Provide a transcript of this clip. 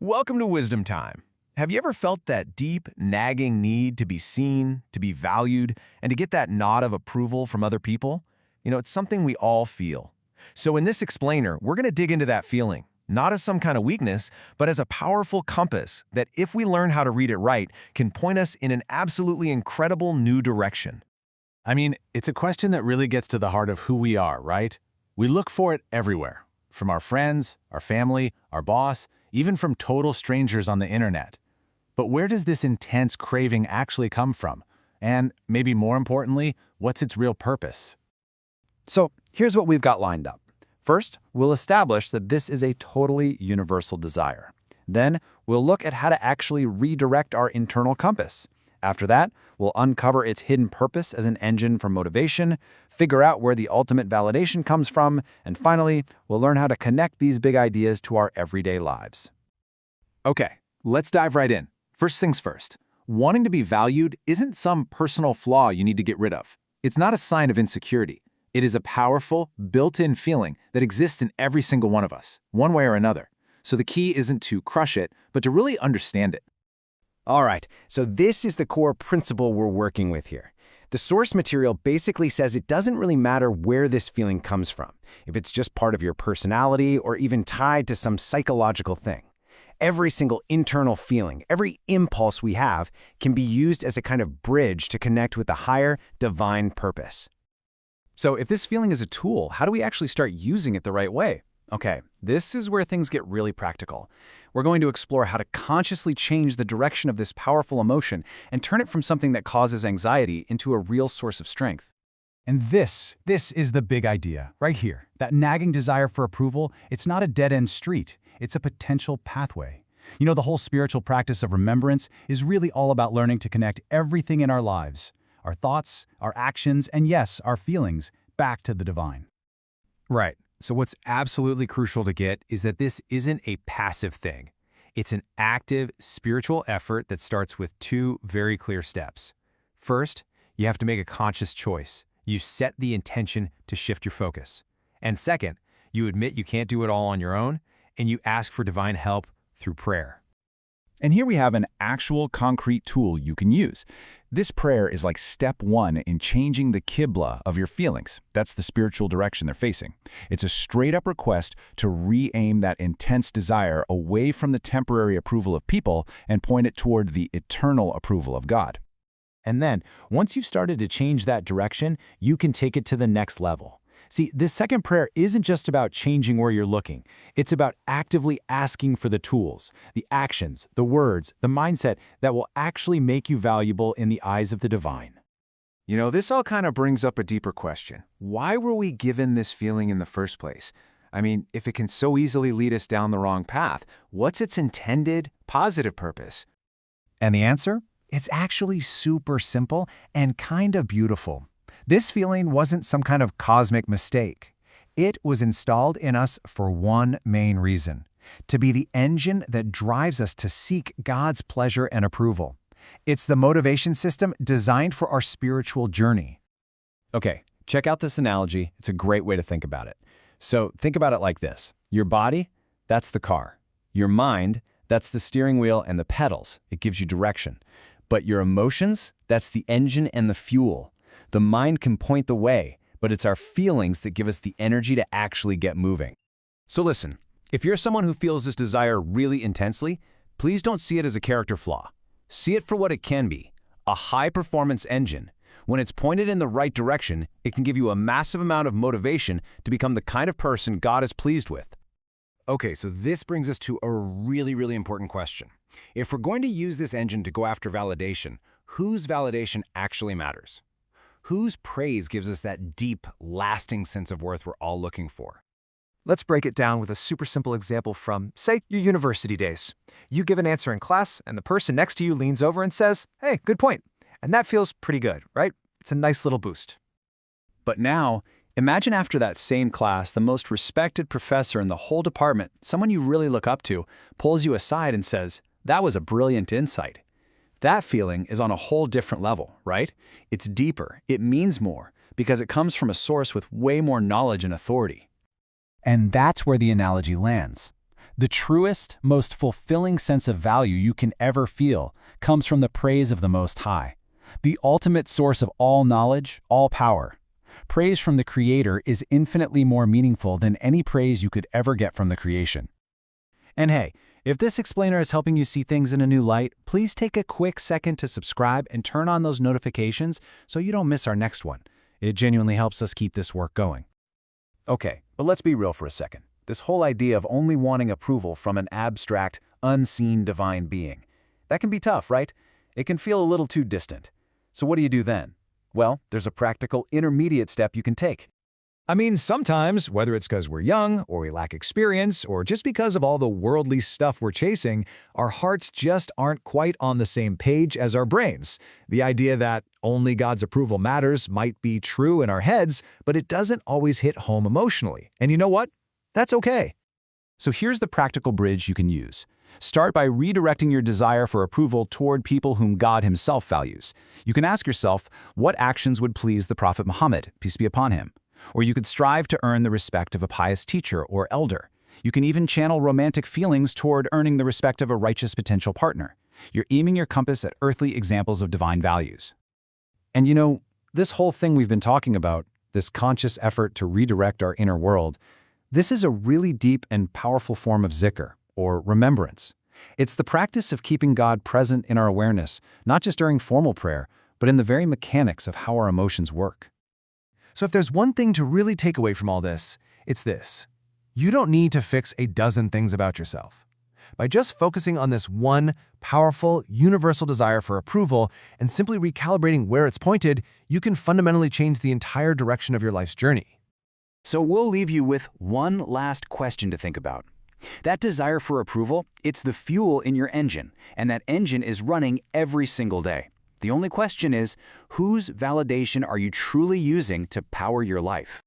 Welcome to Wisdom Time. Have you ever felt that deep, nagging need to be seen, to be valued, and to get that nod of approval from other people? It's something we all feel. So in this explainer, we're going to dig into that feeling, not as some kind of weakness, but as a powerful compass that, if we learn how to read it right, can point us in an absolutely incredible new direction. It's a question that really gets to the heart of who we are, right? We look for it everywhere, from our friends, our family, our boss, even from total strangers on the internet. But where does this intense craving actually come from? And maybe more importantly, what's its real purpose? So here's what we've got lined up. First, we'll establish that this is a totally universal desire. Then, we'll look at how to actually redirect our internal compass. After that, we'll uncover its hidden purpose as an engine for motivation, figure out where the ultimate validation comes from, and finally, we'll learn how to connect these big ideas to our everyday lives. Okay, let's dive right in. First things first, wanting to be valued isn't some personal flaw you need to get rid of. It's not a sign of insecurity. It is a powerful, built-in feeling that exists in every single one of us, one way or another. So the key isn't to crush it, but to really understand it. All right, so this is the core principle we're working with here. The source material basically says it doesn't really matter where this feeling comes from, if it's just part of your personality or even tied to some psychological thing. Every single internal feeling, every impulse we have can be used as a kind of bridge to connect with the higher, divine purpose. So if this feeling is a tool, how do we actually start using it the right way? Okay, this is where things get really practical. We're going to explore how to consciously change the direction of this powerful emotion and turn it from something that causes anxiety into a real source of strength. And this is the big idea, right here. That nagging desire for approval, it's not a dead-end street. It's a potential pathway. The whole spiritual practice of remembrance is really all about learning to connect everything in our lives, our thoughts, our actions, and yes, our feelings, back to the divine. Right. So what's absolutely crucial to get is that this isn't a passive thing. It's an active spiritual effort that starts with two very clear steps. First, you have to make a conscious choice. You set the intention to shift your focus. And second, you admit you can't do it all on your own, and you ask for divine help through prayer. And here we have an actual concrete tool you can use. This prayer is like step one in changing the qibla of your feelings. That's the spiritual direction they're facing. It's a straight-up request to re-aim that intense desire away from the temporary approval of people and point it toward the eternal approval of God. And then, once you've started to change that direction, you can take it to the next level. See, this second prayer isn't just about changing where you're looking. It's about actively asking for the tools, the actions, the words, the mindset that will actually make you valuable in the eyes of the divine. This all kind of brings up a deeper question. Why were we given this feeling in the first place? If it can so easily lead us down the wrong path, what's its intended, positive purpose? And the answer? It's actually super simple and kind of beautiful. This feeling wasn't some kind of cosmic mistake. It was installed in us for one main reason: to be the engine that drives us to seek God's pleasure and approval. It's the motivation system designed for our spiritual journey. Okay, check out this analogy. It's a great way to think about it. So think about it like this. Your body, that's the car. Your mind, that's the steering wheel and the pedals. It gives you direction. But your emotions, that's the engine and the fuel. The mind can point the way, but it's our feelings that give us the energy to actually get moving. So listen, if you're someone who feels this desire really intensely, please don't see it as a character flaw. See it for what it can be, a high-performance engine. When it's pointed in the right direction, it can give you a massive amount of motivation to become the kind of person God is pleased with. Okay, so this brings us to a really important question. If we're going to use this engine to go after validation, whose validation actually matters? Whose praise gives us that deep, lasting sense of worth we're all looking for? Let's break it down with a super simple example from, say, your university days. You give an answer in class, and the person next to you leans over and says, "Hey, good point." And that feels pretty good, right? It's a nice little boost. But now, imagine after that same class, the most respected professor in the whole department, someone you really look up to, pulls you aside and says, "That was a brilliant insight." That feeling is on a whole different level, right? It's deeper, it means more, because it comes from a source with way more knowledge and authority. And that's where the analogy lands. The truest, most fulfilling sense of value you can ever feel comes from the praise of the Most High, the ultimate source of all knowledge, all power. Praise from the Creator is infinitely more meaningful than any praise you could ever get from the creation. And hey, if this explainer is helping you see things in a new light, please take a quick second to subscribe and turn on those notifications so you don't miss our next one. It genuinely helps us keep this work going. Okay, but let's be real for a second. This whole idea of only wanting approval from an abstract, unseen divine being, that can be tough, right? It can feel a little too distant. So what do you do then? Well, there's a practical intermediate step you can take. I mean, sometimes, whether it's because we're young, or we lack experience, or just because of all the worldly stuff we're chasing, our hearts just aren't quite on the same page as our brains. The idea that only God's approval matters might be true in our heads, but it doesn't always hit home emotionally. And you know what? That's okay. So here's the practical bridge you can use. Start by redirecting your desire for approval toward people whom God Himself values. You can ask yourself, what actions would please the Prophet Muhammad, peace be upon him? Or you could strive to earn the respect of a pious teacher or elder. You can even channel romantic feelings toward earning the respect of a righteous potential partner. You're aiming your compass at earthly examples of divine values. And you know, this whole thing we've been talking about, this conscious effort to redirect our inner world, this is a really deep and powerful form of zikr, or remembrance. It's the practice of keeping God present in our awareness, not just during formal prayer, but in the very mechanics of how our emotions work. So if there's one thing to really take away from all this, it's this. You don't need to fix a dozen things about yourself. By just focusing on this one powerful, universal desire for approval and simply recalibrating where it's pointed, you can fundamentally change the entire direction of your life's journey. So we'll leave you with one last question to think about. That desire for approval, it's the fuel in your engine, and that engine is running every single day. The only question is, whose validation are you truly using to power your life?